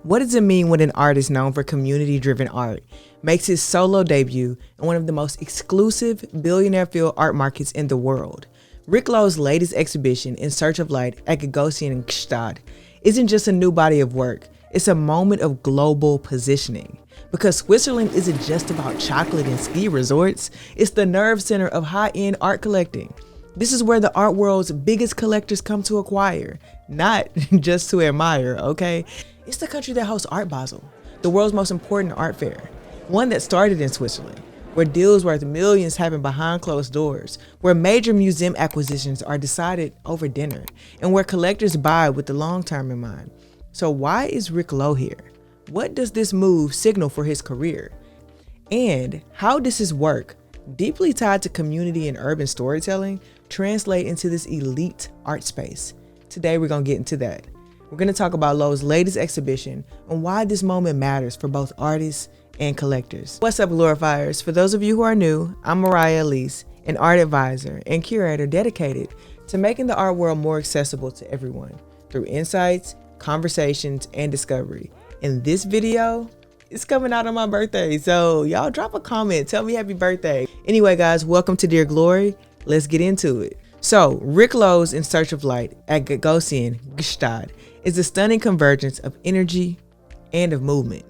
What does it mean when an artist known for community-driven art makes his solo debut in one of the most exclusive billionaire-filled art markets in the world? Rick Lowe's latest exhibition, In Search of Light at Gagosian Gstaad, isn't just a new body of work, it's a moment of global positioning. Because Switzerland isn't just about chocolate and ski resorts, it's the nerve center of high-end art collecting. This is where the art world's biggest collectors come to acquire, not just to admire, okay? It's the country that hosts Art Basel, the world's most important art fair, one that started in Switzerland, where deals worth millions happen behind closed doors, where major museum acquisitions are decided over dinner, and where collectors buy with the long term in mind. So why is Rick Lowe here? What does this move signal for his career? And how does his work, deeply tied to community and urban storytelling, translate into this elite art space? Today we're going to get into that. We're going to talk about Lowe's latest exhibition and why this moment matters for both artists and collectors. What's up, glorifiers? For those of you who are new, I'm Mariah Elise, an art advisor and curator dedicated to making the art world more accessible to everyone through insights, conversations, and discovery. And this video is coming out on my birthday, so y'all drop a comment, tell me happy birthday. Anyway, guys, welcome to Dear Glory. Let's get into it. So, Rick Lowe's In Search of Light at Gagosian Gstaad is a stunning convergence of energy and of movement.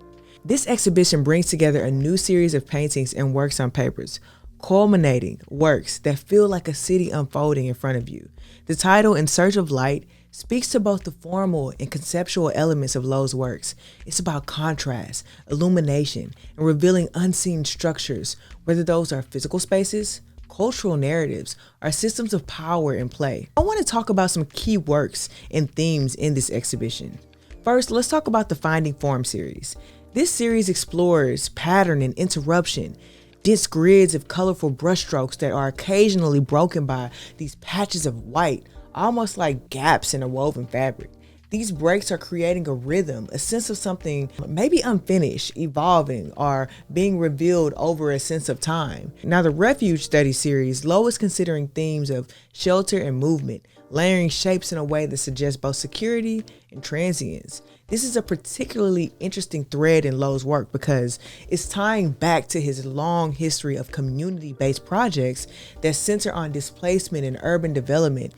This exhibition brings together a new series of paintings and works on papers, culminating works that feel like a city unfolding in front of you. The title, In Search of Light, speaks to both the formal and conceptual elements of Lowe's works. It's about contrast, illumination, and revealing unseen structures, whether those are physical spaces, cultural narratives, or systems of power and play. I want to talk about some key works and themes in this exhibition. First, let's talk about the Finding Form series. This series explores pattern and interruption, dense grids of colorful brushstrokes that are occasionally broken by these patches of white, almost like gaps in a woven fabric. These breaks are creating a rhythm, a sense of something maybe unfinished, evolving, or being revealed over a sense of time. Now, the Refuge Study series, Lowe is considering themes of shelter and movement, layering shapes in a way that suggests both security and transience. This is a particularly interesting thread in Lowe's work because it's tying back to his long history of community-based projects that center on displacement and urban development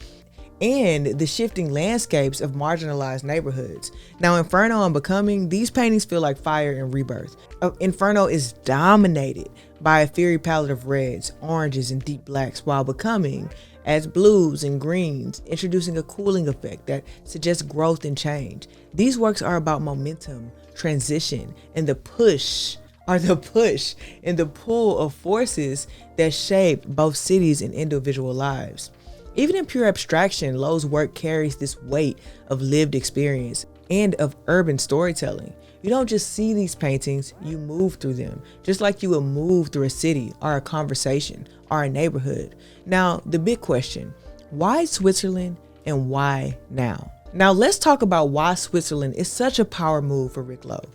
and the shifting landscapes of marginalized neighborhoods. Now, Inferno and Becoming, these paintings feel like fire and rebirth. Inferno is dominated by a fiery palette of reds, oranges, and deep blacks, while Becoming adds blues and greens, introducing a cooling effect that suggests growth and change. These works are about momentum, transition, and the push and the pull of forces that shape both cities and individual lives. Even in pure abstraction, Lowe's work carries this weight of lived experience and of urban storytelling. You don't just see these paintings, you move through them, just like you would move through a city or a conversation or a neighborhood. Now, the big question, why Switzerland and why now? Now, let's talk about why Switzerland is such a power move for Rick Lowe.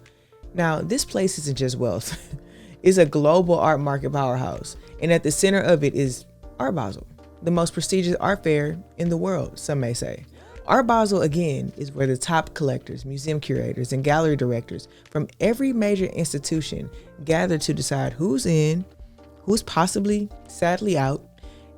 Now, this place isn't just wealth. It's a global art market powerhouse, and at the center of it is Art Basel, the most prestigious art fair in the world, some may say. Art Basel, again, is where the top collectors, museum curators, and gallery directors from every major institution gather to decide who's in, who's possibly sadly out,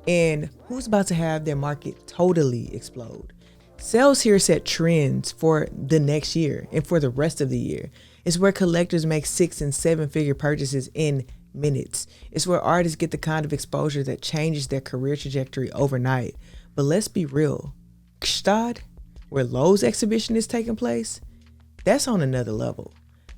and who's about to have their market totally explode. Sales here set trends for the next year and for the rest of the year. It's where collectors make 6- and 7-figure purchases in minutes. It's where artists get the kind of exposure that changes their career trajectory overnight. But let's be real, Gstaad, where Lowe's exhibition is taking place, that's on another level.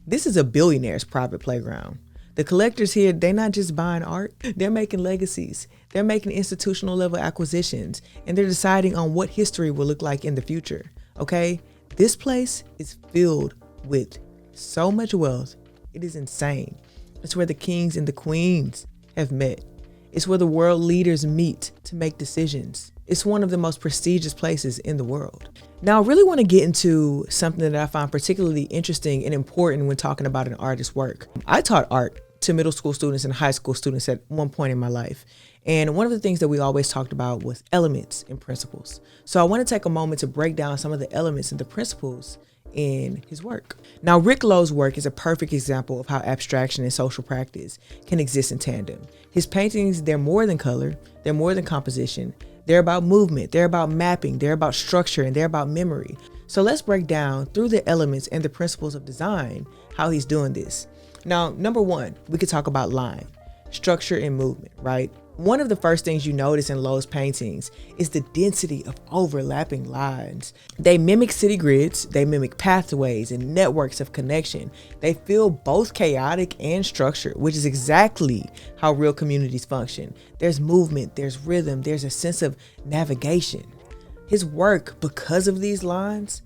This is a billionaire's private playground. The collectors here, they're not just buying art, they're making legacies. They're making institutional level acquisitions, and they're deciding on what history will look like in the future, okay? This place is filled with so much wealth, it is insane. It's where the kings and the queens have met. It's where the world leaders meet to make decisions. It's one of the most prestigious places in the world. Now, I really want to get into something that I find particularly interesting and important when talking about an artist's work. I taught art to middle school students and high school students at one point in my life. And one of the things that we always talked about was elements and principles. So I want to take a moment to break down some of the elements and the principles in his work. Now, Rick Lowe's work is a perfect example of how abstraction and social practice can exist in tandem. His paintings, they're more than color, they're more than composition, they're about movement, they're about mapping, they're about structure, and they're about memory. So let's break down through the elements and the principles of design how he's doing this. Now, number one, we could talk about line, structure, and movement, right? One of the first things you notice in Lowe's paintings is the density of overlapping lines. They mimic city grids, they mimic pathways and networks of connection. They feel both chaotic and structured, which is exactly how real communities function. There's movement, there's rhythm, there's a sense of navigation. His work, because of these lines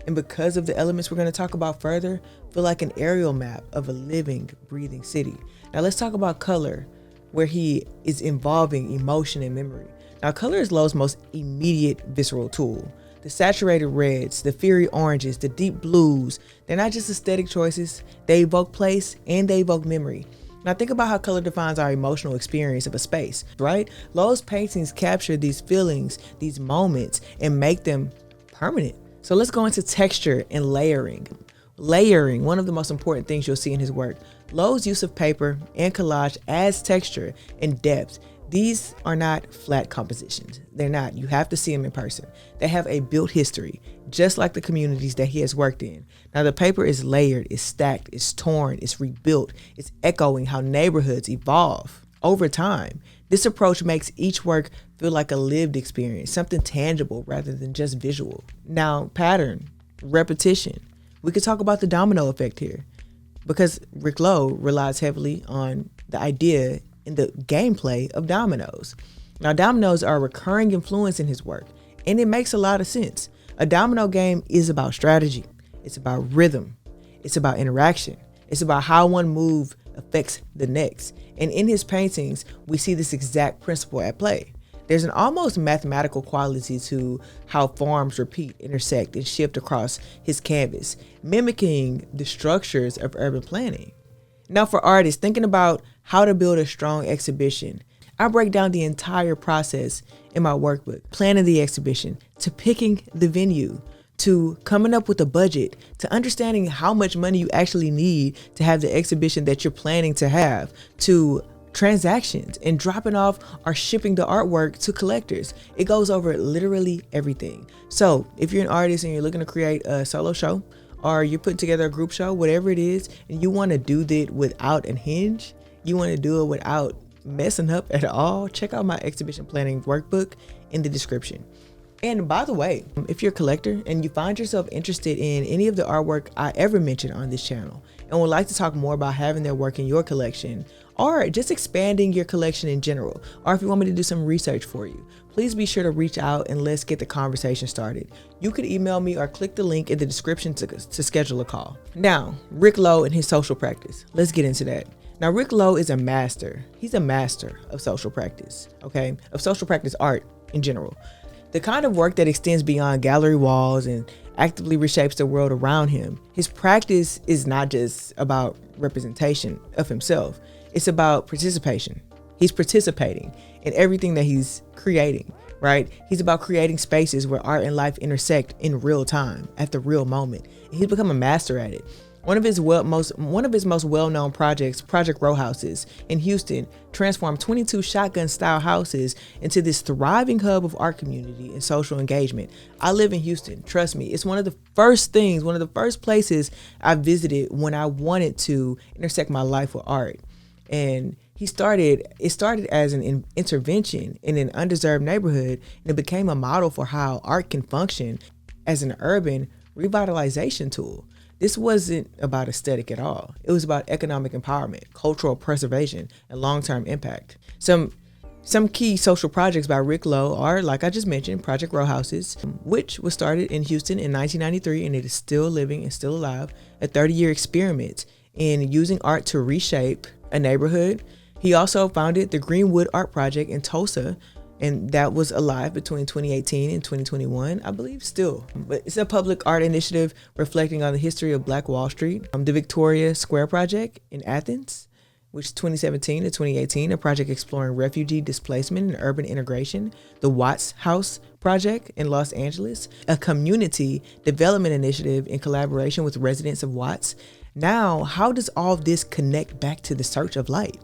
and because of the elements we're going to talk about further, feel like an aerial map of a living, breathing city. Now let's talk about color, where he is involving emotion and memory. Now, color is Lowe's most immediate visceral tool. The saturated reds, the fiery oranges, the deep blues, they're not just aesthetic choices, they evoke place and they evoke memory. Now think about how color defines our emotional experience of a space, right? Lowe's paintings capture these feelings, these moments, and make them permanent. So let's go into texture and layering. Layering, one of the most important things you'll see in his work. Lowe's use of paper and collage adds texture and depth. These are not flat compositions. They're not. You have to see them in person. They have a built history, just like the communities that he has worked in. Now, the paper is layered, it's stacked, it's torn, it's rebuilt, it's echoing how neighborhoods evolve over time. This approach makes each work feel like a lived experience, something tangible rather than just visual. Now, pattern, repetition. We could talk about the domino effect here, because Rick Lowe relies heavily on the idea and the gameplay of dominoes. Now, dominoes are a recurring influence in his work, and it makes a lot of sense. A domino game is about strategy. It's about rhythm. It's about interaction. It's about how one move affects the next. And in his paintings, we see this exact principle at play. There's an almost mathematical quality to how forms repeat, intersect, and shift across his canvas, mimicking the structures of urban planning. Now, for artists thinking about how to build a strong exhibition, I break down the entire process in my workbook, planning the exhibition, to picking the venue, to coming up with a budget, to understanding how much money you actually need to have the exhibition that you're planning to have, to transactions and dropping off or shipping the artwork to collectors. It goes over literally everything. So if you're an artist and you're looking to create a solo show, or you're putting together a group show, whatever it is, and you want to do that without a hinge, you want to do it without messing up at all, check out my exhibition planning workbook in the description. And by the way, if you're a collector and you find yourself interested in any of the artwork I ever mentioned on this channel and would like to talk more about having their work in your collection, or just expanding your collection in general, or if you want me to do some research for you, please be sure to reach out and let's get the conversation started. You could email me or click the link in the description to schedule a call. Now, Rick Lowe and his social practice. Let's get into that. Now, Rick Lowe is a master. He's a master of social practice, okay? Of social practice art in general. The kind of work that extends beyond gallery walls and actively reshapes the world around him. His practice is not just about representation of himself. It's about participation. He's participating in everything that he's creating, right? He's about creating spaces where art and life intersect in real time, at the real moment. And he's become a master at it. One of his most well-known projects, Project Row Houses in Houston, transformed 22 shotgun-style houses into this thriving hub of art community and social engagement. I live in Houston. Trust me, it's one of the first places I visited when I wanted to intersect my life with art. And it started as an intervention in an undeserved neighborhood, and it became a model for how art can function as an urban revitalization tool. This wasn't about aesthetic at all. It was about economic empowerment, cultural preservation, and long-term impact. Some key social projects by Rick Lowe are, like I just mentioned, Project Row Houses, which was started in Houston in 1993, and it is still living and still alive, a 30-year experiment in using art to reshape a neighborhood. He also founded the Greenwood Art Project in Tulsa, and that was alive between 2018 and 2021, I believe still. But it's a public art initiative reflecting on the history of Black Wall Street. The Victoria Square Project in Athens, which is 2017 to 2018, a project exploring refugee displacement and urban integration. The Watts House Project in Los Angeles, a community development initiative in collaboration with residents of Watts. Now, how does all of this connect back to the search of light?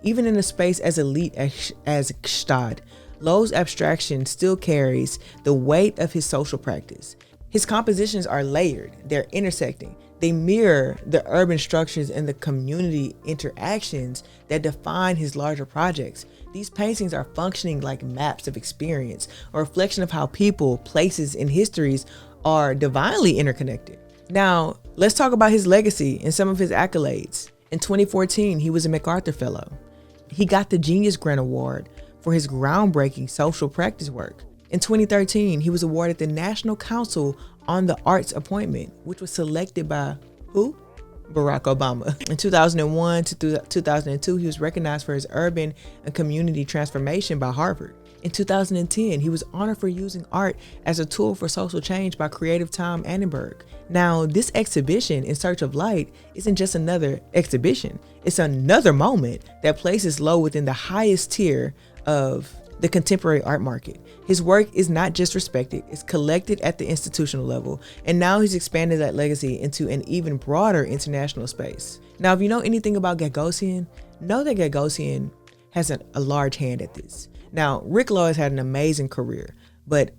Even in a space as elite as Gstaad, Lowe's abstraction still carries the weight of his social practice. His compositions are layered, they're intersecting. They mirror the urban structures and the community interactions that define his larger projects. These paintings are functioning like maps of experience, a reflection of how people, places, and histories are divinely interconnected. Now, let's talk about his legacy and some of his accolades. In 2014, he was a MacArthur Fellow. He got the Genius Grant Award for his groundbreaking social practice work. In 2013, he was awarded the National Council on the Arts appointment, which was selected by who? Barack Obama. In 2001 to 2002, he was recognized for his urban and community transformation by Harvard. In 2010, he was honored for using art as a tool for social change by Creative Time Annenberg. Now, this exhibition, In Search of Light, isn't just another exhibition. It's another moment that places Lowe within the highest tier of the contemporary art market. His work is not just respected, it's collected at the institutional level, and now he's expanded that legacy into an even broader international space. Now, if you know anything about Gagosian, know that Gagosian has a large hand at this. Now, Rick Lowe has had an amazing career, but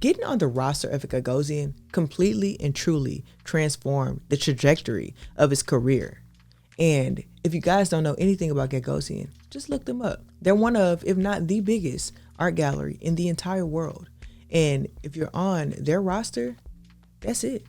getting on the roster of Gagosian completely and truly transformed the trajectory of his career. And if you guys don't know anything about Gagosian, just look them up. They're one of, if not the biggest, art gallery in the entire world. And if you're on their roster, that's it.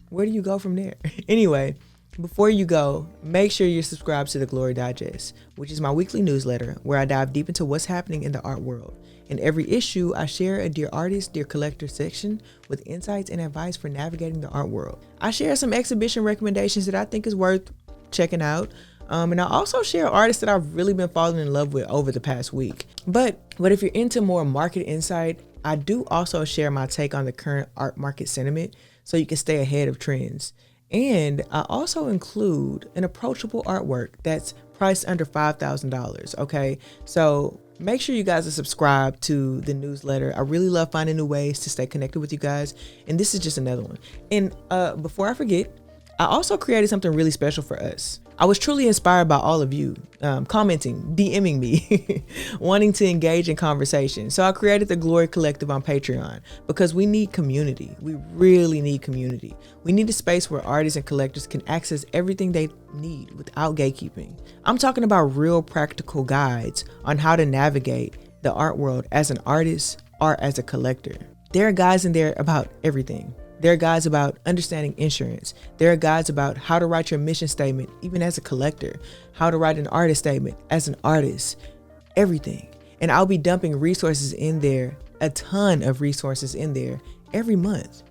Where do you go from there? Anyway, before you go, make sure you're subscribed to the Glory Digest, which is my weekly newsletter where I dive deep into what's happening in the art world. In every issue, I share a Dear Artist, Dear Collector section with insights and advice for navigating the art world. I share some exhibition recommendations that I think is worth checking out. And I also share artists that I've really been falling in love with over the past week. But if you're into more market insight, I do also share my take on the current art market sentiment so you can stay ahead of trends. And I also include an approachable artwork that's priced under $5,000, okay? So make sure you guys are subscribed to the newsletter. I really love finding new ways to stay connected with you guys. And this is just another one. And before I forget, I also created something really special for us. I was truly inspired by all of you commenting, DMing me, wanting to engage in conversation. So I created the Glory Collective on Patreon because we need community. We really need community. We need a space where artists and collectors can access everything they need without gatekeeping. I'm talking about real practical guides on how to navigate the art world as an artist or as a collector. There are guides in there about everything. There are guides about understanding insurance. There are guides about how to write your mission statement, even as a collector, how to write an artist statement as an artist, everything. And I'll be dumping resources in there, a ton of resources in there every month.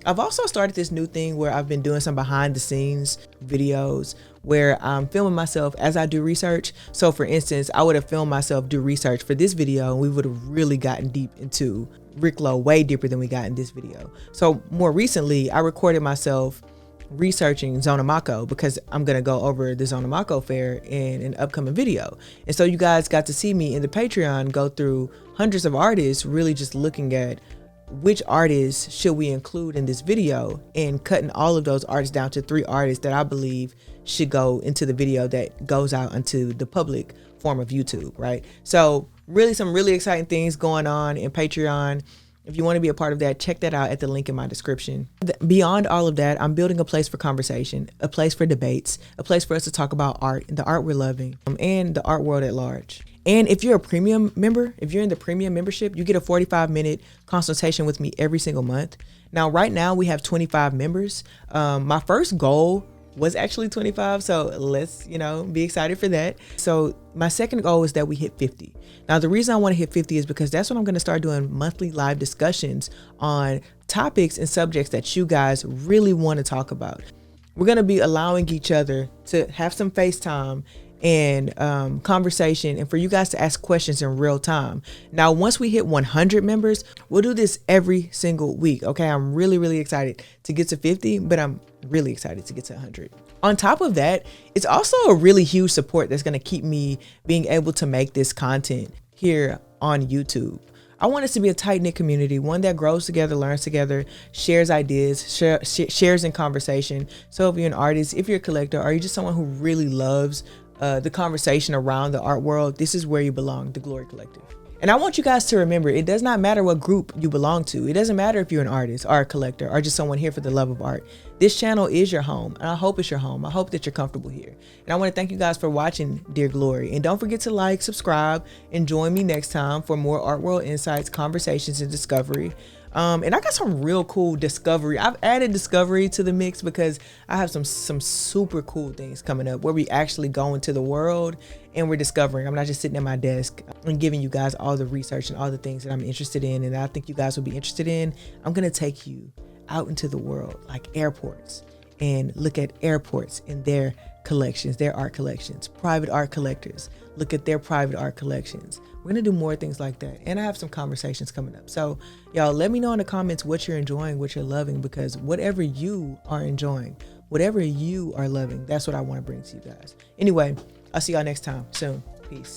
I've also started this new thing where I've been doing some behind the scenes videos where I'm filming myself as I do research. So for instance, I would have filmed myself do research for this video and we would have really gotten deep into Rick Lowe, way deeper than we got in this video. So more recently, I recorded myself researching Zonamako because I'm gonna go over the Zonamako fair in an upcoming video. And so you guys got to see me in the Patreon go through hundreds of artists, really just looking at which artists should we include in this video and cutting all of those artists down to 3 artists that I believe should go into the video that goes out onto the public form of YouTube, right? So really some really exciting things going on in Patreon. If you want to be a part of that, check that out at the link in my description. Beyond all of that, I'm building a place for conversation, a place for debates, a place for us to talk about art and the art we're loving, and the art world at large. And if you're a premium member, if you're in the premium membership, you get a 45-minute consultation with me every single month. Now, right now we have 25 members. My first goal was actually 25. So let's, be excited for that. So my second goal is that we hit 50. Now, the reason I want to hit 50 is because that's when I'm going to start doing monthly live discussions on topics and subjects that you guys really want to talk about. We're going to be allowing each other to have some FaceTime and conversation and for you guys to ask questions in real time. Now, once we hit 100 members, we'll do this every single week. Okay, I'm really, really excited to get to 50, but I'm really excited to get to 100. On top of that, it's also a really huge support that's going to keep me being able to make this content here on YouTube. I want us to be a tight-knit community, one that grows together, learns together, shares ideas, shares in conversation. So if you're an artist, if you're a collector, or you're just someone who really loves the conversation around the art world, this is where you belong, the Glory Collective. And I want you guys to remember, it does not matter what group you belong to. It doesn't matter if you're an artist or a collector or just someone here for the love of art. This channel is your home, and I hope it's your home. I hope that you're comfortable here. And I want to thank you guys for watching, Dear Glory. And don't forget to like, subscribe, and join me next time for more art world insights, conversations, and discovery. And I got some real cool discovery. I've added discovery to the mix because I have some super cool things coming up where we actually go into the world and we're discovering. I'm not just sitting at my desk and giving you guys all the research and all the things that I'm interested in and that I think you guys will be interested in. I'm going to take you out into the world, like airports, and look at airports and their collections, their art collections, private art collectors, look at their private art collections. We're gonna do more things like that. And I have some conversations coming up. So y'all let me know in the comments what you're enjoying, what you're loving, because whatever you are enjoying, whatever you are loving, that's what I wanna bring to you guys. Anyway, I'll see y'all next time soon. Peace.